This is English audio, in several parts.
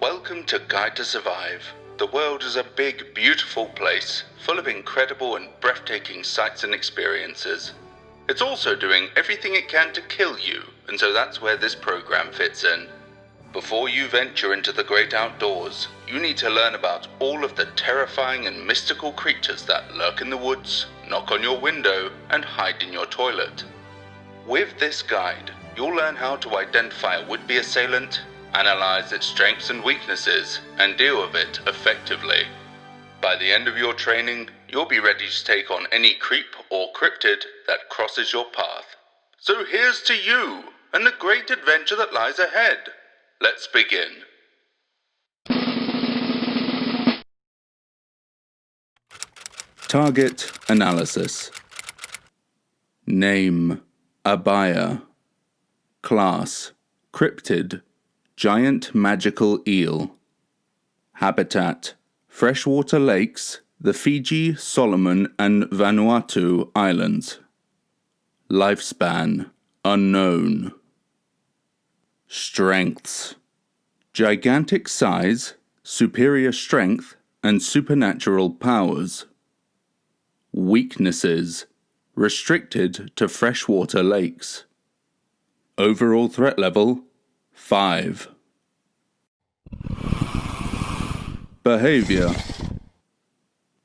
Welcome to Guide to Survive. The world is a big, beautiful place, full of incredible and breathtaking sights and experiences. It's also doing everything it can to kill you, and so that's where this program fits in. Before you venture into the great outdoors, you need to learn about all of the terrifying and mystical creatures that lurk in the woods, knock on your window, and hide in your toilet. With this guide, you'll learn how to identify a would-be assailant, analyze its strengths and weaknesses, and deal with it effectively. By the end of your training, you'll be ready to take on any creep or cryptid that crosses your path. So here's to you, and the great adventure that lies ahead. Let's begin. Target analysis. Name: Abaia. Class: Cryptid. Giant magical eel. Habitat: freshwater lakes, the Fiji, Solomon, and Vanuatu Islands. Lifespan: unknown. Strengths: gigantic size, superior strength, and supernatural powers. Weaknesses: restricted to freshwater lakes. Overall threat level: 5. Behaviour.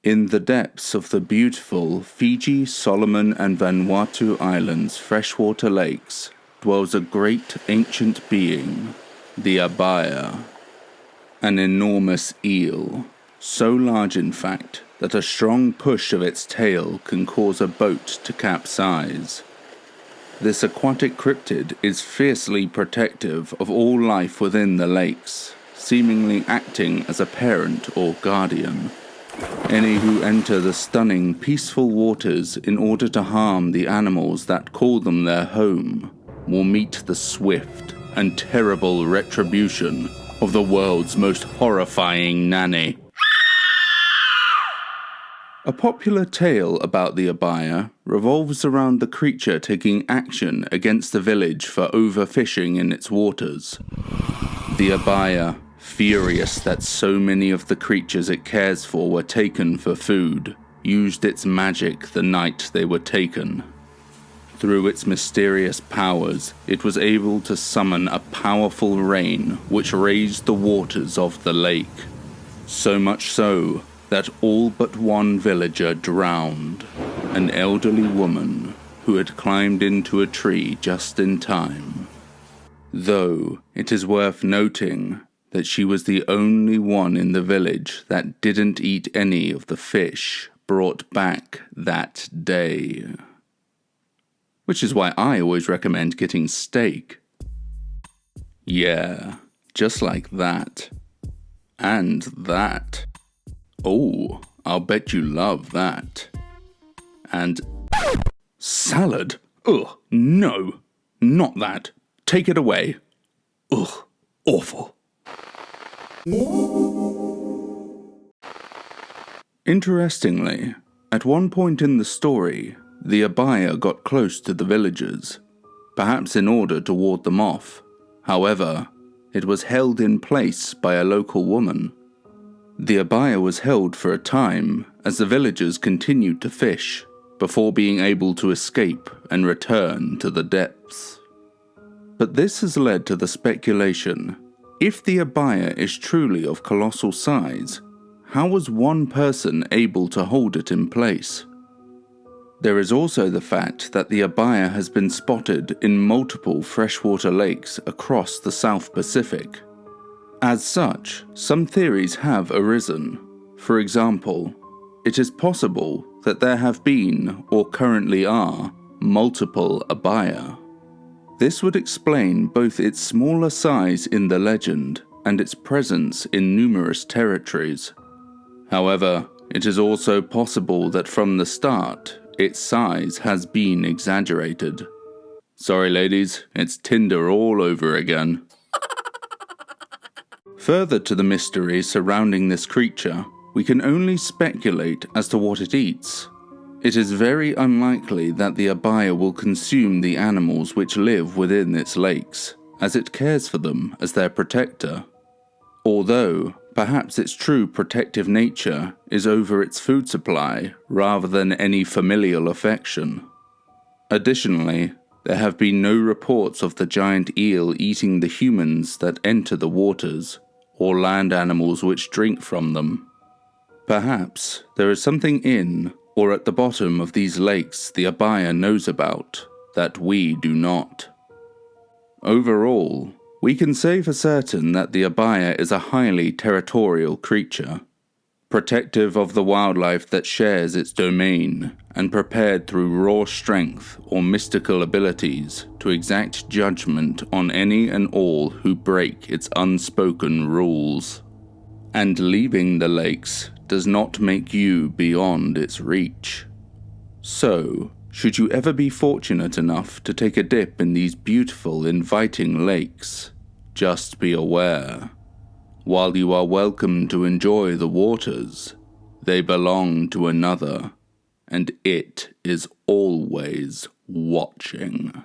In the depths of the beautiful Fiji, Solomon, and Vanuatu Islands freshwater lakes dwells a great ancient being, the Abaia, an enormous eel, so large in fact that a strong push of its tail can cause a boat to capsize. This aquatic cryptid is fiercely protective of all life within the lakes, seemingly acting as a parent or guardian. Any who enter the stunning, peaceful waters in order to harm the animals that call them their home will meet the swift and terrible retribution of the world's most horrifying nanny. A popular tale about the Abaia revolves around the creature taking action against the village for overfishing in its waters. The Abaia, furious that so many of the creatures it cares for were taken for food, used its magic the night they were taken. Through its mysterious powers, it was able to summon a powerful rain which raised the waters of the lake. So much so that all but one villager drowned, an elderly woman who had climbed into a tree just in time. Though it is worth noting that she was the only one in the village that didn't eat any of the fish brought back that day. Which is why I always recommend getting steak. Yeah, just like that. And that. Oh, I'll bet you love that. And salad? Ugh, no, not that. Take it away. Ugh, awful. Interestingly, at one point in the story, the Abaia got close to the villagers, perhaps in order to ward them off. However, it was held in place by a local woman. The Abaia was held for a time as the villagers continued to fish, before being able to escape and return to the depths. But this has led to the speculation, if the Abaia is truly of colossal size, how was one person able to hold it in place? There is also the fact that the Abaia has been spotted in multiple freshwater lakes across the South Pacific. As such, some theories have arisen. For example, it is possible that there have been, or currently are, multiple Abaia. This would explain both its smaller size in the legend and its presence in numerous territories. However, it is also possible that from the start, its size has been exaggerated. Sorry ladies, it's Tinder all over again. Further to the mystery surrounding this creature, we can only speculate as to what it eats. It is very unlikely that the Abaia will consume the animals which live within its lakes, as it cares for them as their protector. Although, perhaps its true protective nature is over its food supply rather than any familial affection. Additionally, there have been no reports of the giant eel eating the humans that enter the waters, or land animals which drink from them. Perhaps there is something in or at the bottom of these lakes the Abaia knows about that we do not. Overall, we can say for certain that the Abaia is a highly territorial creature, protective of the wildlife that shares its domain, and prepared through raw strength or mystical abilities to exact judgment on any and all who break its unspoken rules. And leaving the lakes does not make you beyond its reach. So, should you ever be fortunate enough to take a dip in these beautiful, inviting lakes, just be aware, while you are welcome to enjoy the waters, they belong to another, and it is always watching.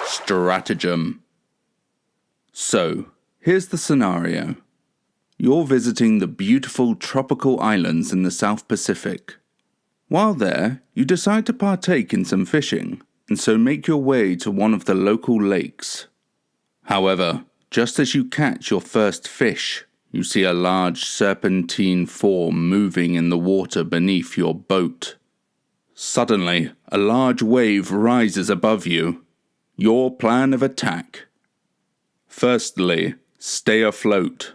Stratagem. So, here's the scenario. You're visiting the beautiful tropical islands in the South Pacific. While there, you decide to partake in some fishing, and so make your way to one of the local lakes. However, just as you catch your first fish, you see a large serpentine form moving in the water beneath your boat. Suddenly, a large wave rises above you. Your plan of attack. Firstly, stay afloat.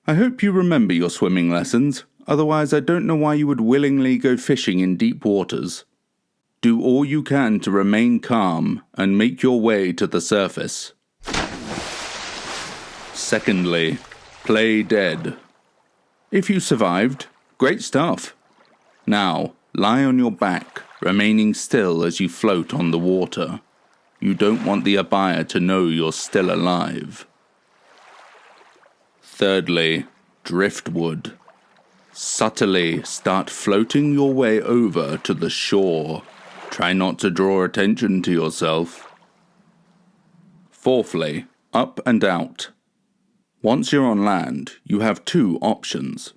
I hope you remember your swimming lessons, otherwise I don't know why you would willingly go fishing in deep waters. Do all you can to remain calm and make your way to the surface. Secondly, play dead. If you survived, great stuff. Now, lie on your back, remaining still as you float on the water. You don't want the Abaia to know you're still alive. Thirdly, driftwood. Subtly start floating your way over to the shore. Try not to draw attention to yourself. Fourthly, up and out. Once you're on land, you have two options.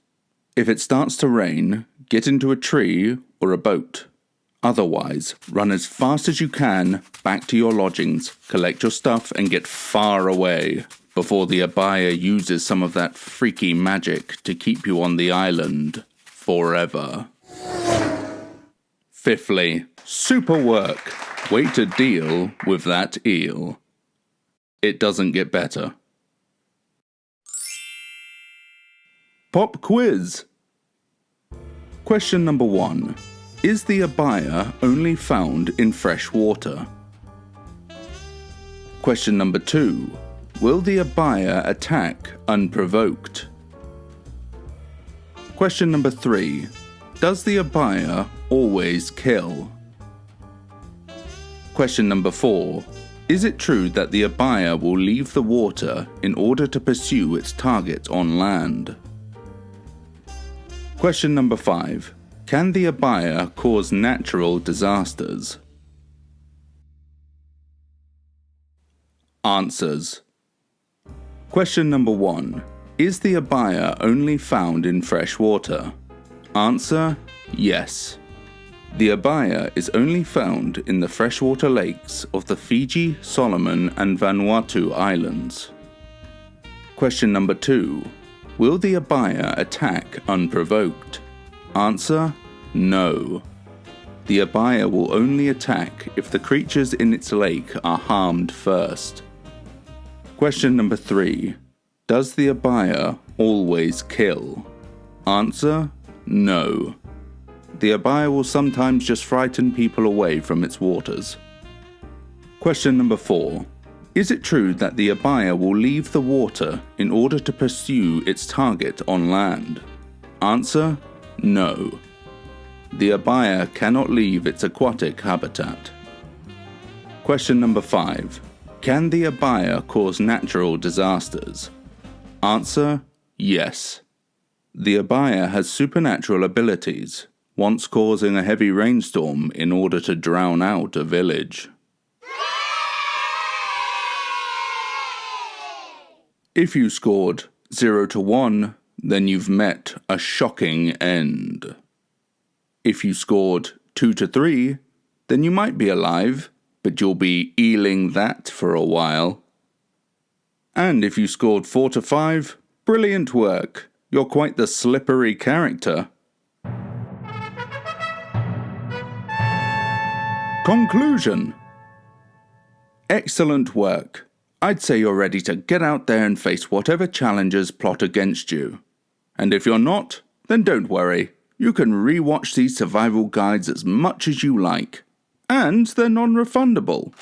If it starts to rain, get into a tree or a boat. Otherwise, run as fast as you can back to your lodgings, collect your stuff, and get far away before the Abaia uses some of that freaky magic to keep you on the island forever. Fifthly, super work. Way to deal with that eel. It doesn't get better. Pop quiz. Question number 1. Is the Abaia only found in fresh water? Question number 2. Will the Abaia attack unprovoked? Question number 3. Does the Abaia always kill? Question number 4. Is it true that the Abaia will leave the water in order to pursue its target on land? Question number 5. Can the Abaia cause natural disasters? Answers. Question number 1. Is the Abaia only found in fresh water? Answer, yes. The Abaia is only found in the freshwater lakes of the Fiji, Solomon, and Vanuatu Islands. Question number 2. Will the Abaia attack unprovoked? Answer, no. The Abaia will only attack if the creatures in its lake are harmed first. Question number 3. Does the Abaia always kill? Answer, no. The Abaia will sometimes just frighten people away from its waters. Question number 4. Is it true that the Abaia will leave the water in order to pursue its target on land? Answer, no. The Abaia cannot leave its aquatic habitat. Question number 5. Can the Abaia cause natural disasters? Answer, yes. The Abaia has supernatural abilities, once causing a heavy rainstorm in order to drown out a village. If you scored 0 to 1, then you've met a shocking end. If you scored 2 to 3, then you might be alive, but you'll be eeling that for a while. And if you scored 4 to 5, brilliant work. You're quite the slippery character. Conclusion. Excellent work. I'd say you're ready to get out there and face whatever challenges plot against you. And if you're not, then don't worry. You can re-watch these survival guides as much as you like. And they're non-refundable.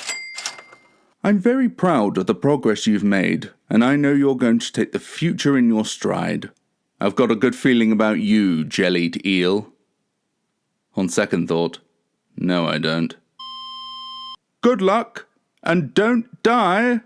I'm very proud of the progress you've made, and I know you're going to take the future in your stride. I've got a good feeling about you, jellied eel. On second thought, no I don't. Good luck, and don't die!